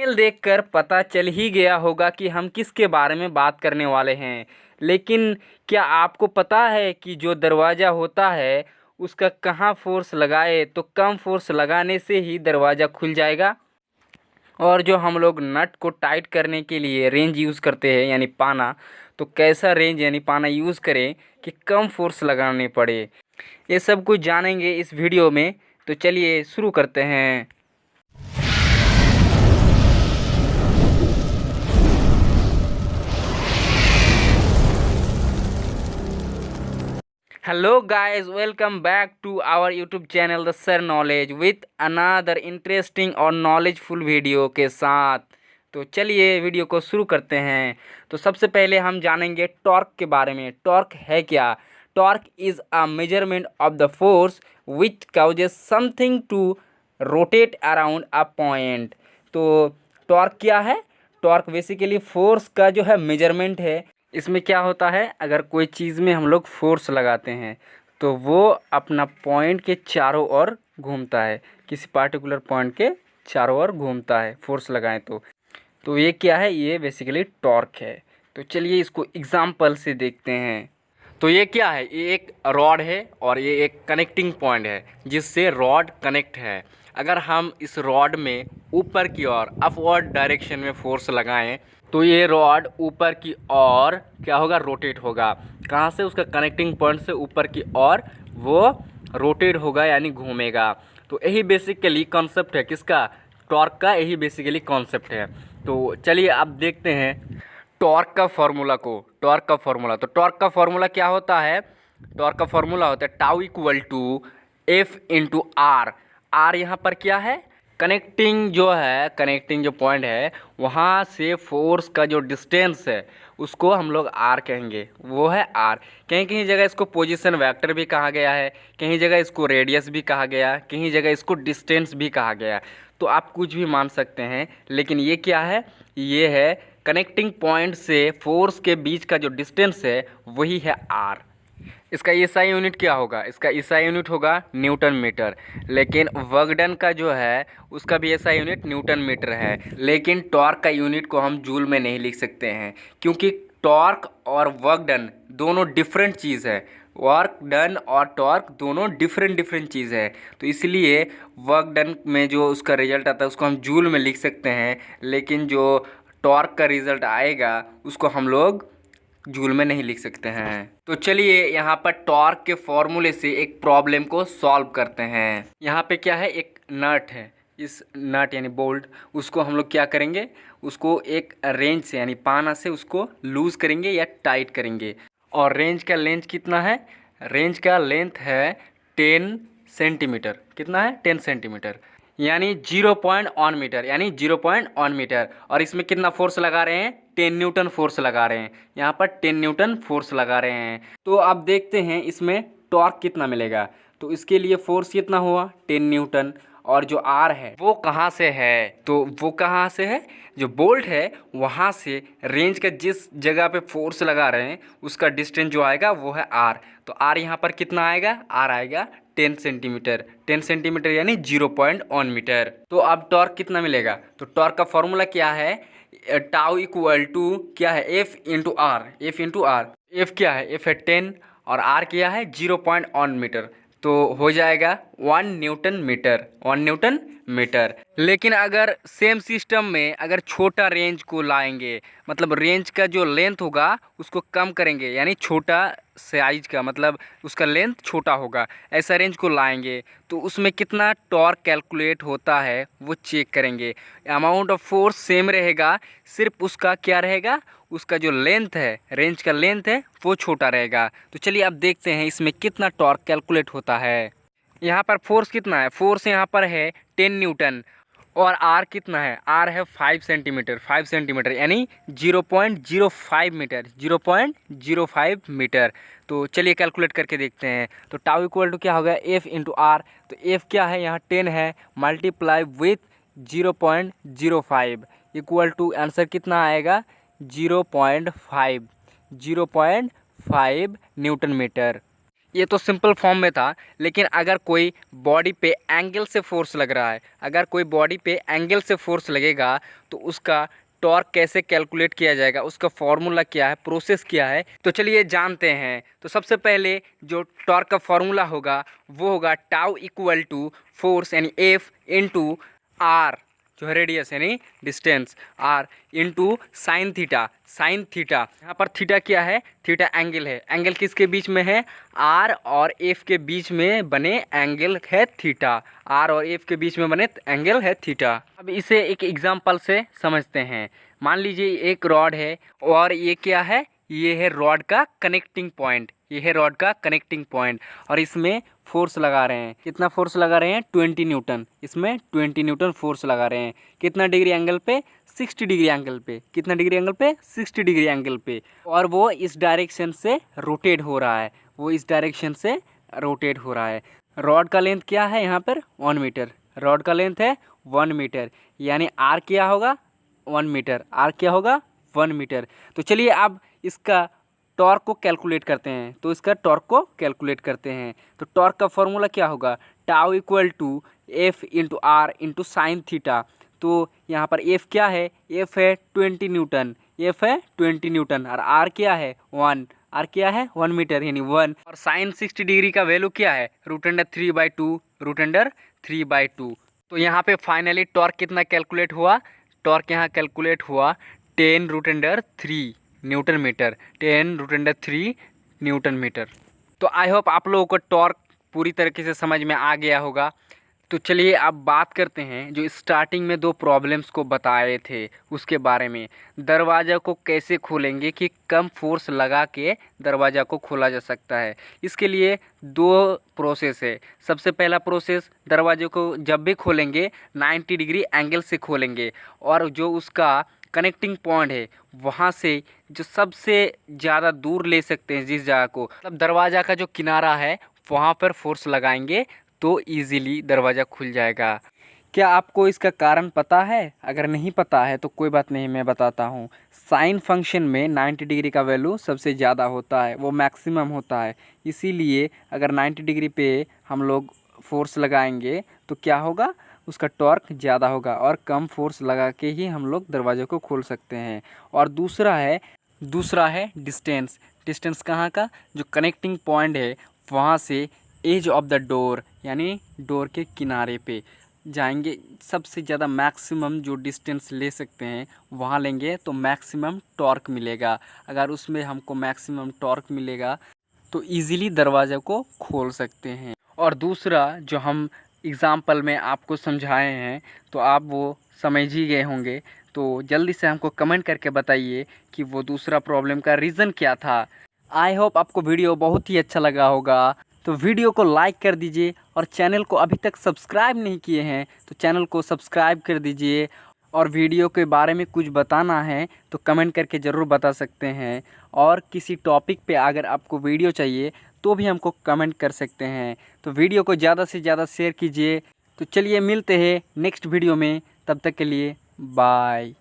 Thumbnail देखकर पता चल ही गया होगा कि हम किसके बारे में बात करने वाले हैं। लेकिन क्या आपको पता है कि जो दरवाज़ा होता है उसका कहाँ फोर्स लगाए तो कम फोर्स लगाने से ही दरवाज़ा खुल जाएगा। और जो हम लोग नट को टाइट करने के लिए रेंज यूज़ करते हैं यानी पाना, तो कैसा रेंज यानी पाना यूज़ करें कि कम फोर्स लगाने पड़े, ये सब कुछ जानेंगे इस वीडियो में। तो चलिए शुरू करते हैं। Hello guys, welcome back to our YouTube channel the sir knowledge with another interesting और नॉलेजफुल वीडियो के साथ। तो चलिए वीडियो को शुरू करते हैं। तो सबसे पहले हम जानेंगे टॉर्क के बारे में। टॉर्क है क्या? Torque is a measurement of the force which causes something to rotate around a point. तो टॉर्क क्या है? टॉर्क बेसिकली फोर्स का जो है मेजरमेंट है। इसमें क्या होता है, अगर कोई चीज़ में हम लोग फोर्स लगाते हैं तो वो अपना पॉइंट के चारों ओर घूमता है, किसी पार्टिकुलर पॉइंट के चारों ओर घूमता है फोर्स लगाएं तो ये क्या है? ये बेसिकली टॉर्क है। तो चलिए इसको एग्जाम्पल से देखते हैं। तो ये क्या है? ये एक रॉड है और ये एक कनेक्टिंग पॉइंट है जिससे रॉड कनेक्ट है। अगर हम इस रॉड में ऊपर की ओर अपवर्ड डायरेक्शन में फोर्स लगाएं तो ये रॉड ऊपर की ओर क्या होगा? रोटेट होगा। कहाँ से? उसका कनेक्टिंग पॉइंट से ऊपर की ओर वो रोटेट होगा यानी घूमेगा। तो यही बेसिकली कॉन्सेप्ट है किसका? टॉर्क का। यही बेसिकली कॉन्सेप्ट है। तो चलिए अब देखते हैं टॉर्क का फॉर्मूला को। टॉर्क का फॉर्मूला, तो टॉर्क का फॉर्मूला क्या होता है? टॉर्क का फॉर्मूला होता है tau equal to F into R. R यहाँ पर क्या है? कनेक्टिंग जो है, कनेक्टिंग जो पॉइंट है वहाँ से फोर्स का जो डिस्टेंस है उसको हम लोग आर कहेंगे, वो है आर। कहीं कहीं जगह इसको पोजीशन वेक्टर भी कहा गया है, कहीं जगह इसको रेडियस भी कहा गया, कहीं जगह इसको डिस्टेंस भी कहा गया। तो आप कुछ भी मान सकते हैं, लेकिन ये क्या है? ये है कनेक्टिंग पॉइंट से फोर्स के बीच का जो डिस्टेंस है वही है आर। इसका एसआई यूनिट क्या होगा? इसका एसआई यूनिट होगा न्यूटन मीटर। लेकिन वर्क डन का जो है उसका भी एसआई यूनिट न्यूटन मीटर है। लेकिन टॉर्क का यूनिट को हम जूल में नहीं लिख सकते हैं, क्योंकि टॉर्क और वर्क डन दोनों डिफरेंट चीज़ है। वर्क डन और टॉर्क दोनों डिफरेंट चीज़ है। तो इसलिए वर्क डन में जो उसका रिजल्ट आता है उसको हम जूल में लिख सकते हैं, लेकिन जो टॉर्क का रिजल्ट आएगा उसको हम लोग जूल में नहीं लिख सकते हैं। तो चलिए यहाँ पर टॉर्क के फॉर्मूले से एक प्रॉब्लम को सॉल्व करते हैं। यहाँ पे क्या है? एक नट है। इस नट यानी बोल्ट, उसको हम लोग क्या करेंगे? उसको एक रेंज से यानी पाना से उसको लूज़ करेंगे या टाइट करेंगे। और रेंज का लेंथ कितना है? रेंज का लेंथ है 10 सेंटीमीटर। कितना है? 10 सेंटीमीटर यानी 0.1 मीटर, यानी 0.1 मीटर। और इसमें कितना फोर्स लगा रहे हैं? 10 न्यूटन फोर्स लगा रहे हैं। यहाँ पर 10 न्यूटन फोर्स लगा रहे हैं। तो अब देखते हैं इसमें टॉर्क कितना मिलेगा। तो इसके लिए फोर्स कितना हुआ? 10 न्यूटन। और जो आर है वो कहाँ से है? तो वो कहाँ से है? जो बोल्ट है वहाँ से रेंज का जिस जगह पे फोर्स लगा रहे हैं उसका डिस्टेंस जो आएगा वो है आर। तो आर यहाँ पर कितना आएगा? आर आएगा 10 सेंटीमीटर। 10 सेंटीमीटर यानी 0.1 मीटर। तो अब टॉर्क कितना मिलेगा? तो टॉर्क का फॉर्मूला क्या है? टाउ इक्वल टू क्या है? F into R. F into R. F क्या है? एफ है 10 और आर क्या है? 0.1 मीटर। तो हो जाएगा 1 न्यूटन मीटर। 1 Newton metre. लेकिन अगर सेम सिस्टम में अगर छोटा रेंज को लाएंगे, मतलब रेंज का जो लेंथ होगा उसको कम करेंगे, यानी छोटा साइज का, मतलब उसका लेंथ छोटा होगा, ऐसा रेंज को लाएंगे तो उसमें कितना टॉर्क कैलकुलेट होता है वो चेक करेंगे। अमाउंट ऑफ फोर्स सेम रहेगा, सिर्फ उसका क्या रहेगा? उसका जो लेंथ है, रेंज का लेंथ है वो छोटा रहेगा। तो चलिए अब देखते हैं इसमें कितना टॉर्क कैलकुलेट होता है। यहाँ पर फोर्स कितना है? फोर्स यहाँ पर है 10 न्यूटन। और आर कितना है? आर है 5 सेंटीमीटर। 5 सेंटीमीटर यानी 0.05 मीटर। 0.05 मीटर। तो चलिए कैलकुलेट करके देखते हैं। तो टाउ इक्वल टू क्या होगा? F into R. तो एफ क्या है? यहाँ 10 है, multiply with 0.05 equal to answer कितना आएगा? 0.5 न्यूटन मीटर। ये तो सिंपल फॉर्म में था, लेकिन अगर कोई बॉडी पे एंगल से फोर्स लग रहा है, अगर कोई बॉडी पे एंगल से फोर्स लगेगा तो उसका टॉर्क कैसे कैलकुलेट किया जाएगा, उसका फॉर्मूला क्या है, प्रोसेस क्या है, तो चलिए जानते हैं। तो सबसे पहले जो टॉर्क का फॉर्मूला होगा वो होगा टाउ इक्वल टू फोर्स यानी एफ इंटू आर जो है रेडियस यानी distance, R into sine theta, sine theta यहाँ पर थीटा क्या है, थीटा एंगल है, एंगल किसके बीच में है, आर और एफ के बीच में बने एंगल है थीटा, आर और एफ के बीच में बने एंगल है थीटा। अब इसे एक एग्जांपल से समझते हैं। मान लीजिए एक रॉड है और ये क्या है, ये है रॉड का कनेक्टिंग पॉइंट, ये है रॉड का कनेक्टिंग पॉइंट और इसमें फोर्स लगा रहे हैं। कितना फोर्स लगा रहे हैं, 20 न्यूटन, इसमें 20 न्यूटन फोर्स लगा रहे हैं। कितना डिग्री एंगल पे, 60 डिग्री एंगल पे, कितना डिग्री एंगल पे, 60 डिग्री एंगल पे, और वो इस डायरेक्शन से रोटेट हो रहा है, वो इस डायरेक्शन से रोटेट हो रहा है। रॉड का लेंथ क्या है यहाँ पर, 1 मीटर, रॉड का लेंथ है 1 मीटर, यानी आर क्या होगा, 1 मीटर, आर क्या होगा 1 मीटर। तो चलिए अब इसका टॉर्क को कैलकुलेट करते हैं, तो इसका टॉर्क को कैलकुलेट करते हैं। तो टॉर्क का फॉर्मूला क्या होगा, tau equal to F into R into sine theta. तो यहाँ पर एफ क्या है, एफ है 20 न्यूटन, एफ है 20 न्यूटन और आर क्या है 1, आर क्या है 1 मीटर यानी 1, और साइन 60 डिग्री का वैल्यू क्या है, √3/2, √3/2। तो यहाँ पे फाइनली टॉर्क कितना कैलकुलेट हुआ, टॉर्क यहाँ कैलकुलेट हुआ 10√3 न्यूटन मीटर, 10√3 न्यूटन मीटर। तो आई होप आप लोगों को टॉर्क पूरी तरीके से समझ में आ गया होगा। तो चलिए अब बात करते हैं जो स्टार्टिंग में 2 प्रॉब्लम्स को बताए थे उसके बारे में। दरवाज़ा को कैसे खोलेंगे कि कम फोर्स लगा के दरवाज़ा को खोला जा सकता है। इसके लिए 2 प्रोसेस है। सबसे पहला प्रोसेस, दरवाजे को जब भी खोलेंगे 90 डिग्री एंगल से खोलेंगे और जो उसका कनेक्टिंग पॉइंट है वहाँ से जो सबसे ज़्यादा दूर ले सकते हैं जिस जगह को, मतलब दरवाज़ा का जो किनारा है वहाँ पर फोर्स लगाएंगे तो इजीली दरवाज़ा खुल जाएगा। क्या आपको इसका कारण पता है? अगर नहीं पता है तो कोई बात नहीं, मैं बताता हूँ। साइन फंक्शन में 90 डिग्री का वैल्यू सबसे ज़्यादा होता है, वो मैक्सिमम होता है। इसीलिए अगर 90 डिग्री पे हम लोग फोर्स लगाएंगे तो क्या होगा, उसका टॉर्क ज़्यादा होगा और कम फोर्स लगा के ही हम लोग दरवाजे को खोल सकते हैं। और दूसरा है डिस्टेंस। डिस्टेंस कहाँ का, जो कनेक्टिंग पॉइंट है वहाँ से एज ऑफ द डोर यानी डोर के किनारे पे जाएंगे, सबसे ज़्यादा मैक्सिमम जो डिस्टेंस ले सकते हैं वहाँ लेंगे तो मैक्सिमम टॉर्क मिलेगा। अगर उसमें हमको मैक्सिमम टॉर्क मिलेगा तो इजीली दरवाज़े को खोल सकते हैं। और दूसरा जो हम एग्ज़ाम्पल में आपको समझाए हैं तो आप वो समझ ही गए होंगे, तो जल्दी से हमको कमेंट करके बताइए कि वो दूसरा प्रॉब्लम का रीज़न क्या था। आई होप आपको वीडियो बहुत ही अच्छा लगा होगा। तो वीडियो को लाइक कर दीजिए और चैनल को अभी तक सब्सक्राइब नहीं किए हैं तो चैनल को सब्सक्राइब कर दीजिए। और वीडियो के बारे में कुछ बताना है तो कमेंट करके ज़रूर बता सकते हैं। और किसी टॉपिक पे अगर आपको वीडियो चाहिए तो भी हमको कमेंट कर सकते हैं। तो वीडियो को ज़्यादा से ज़्यादा शेयर कीजिए। तो चलिए मिलते हैं नेक्स्ट वीडियो में, तब तक के लिए बाय।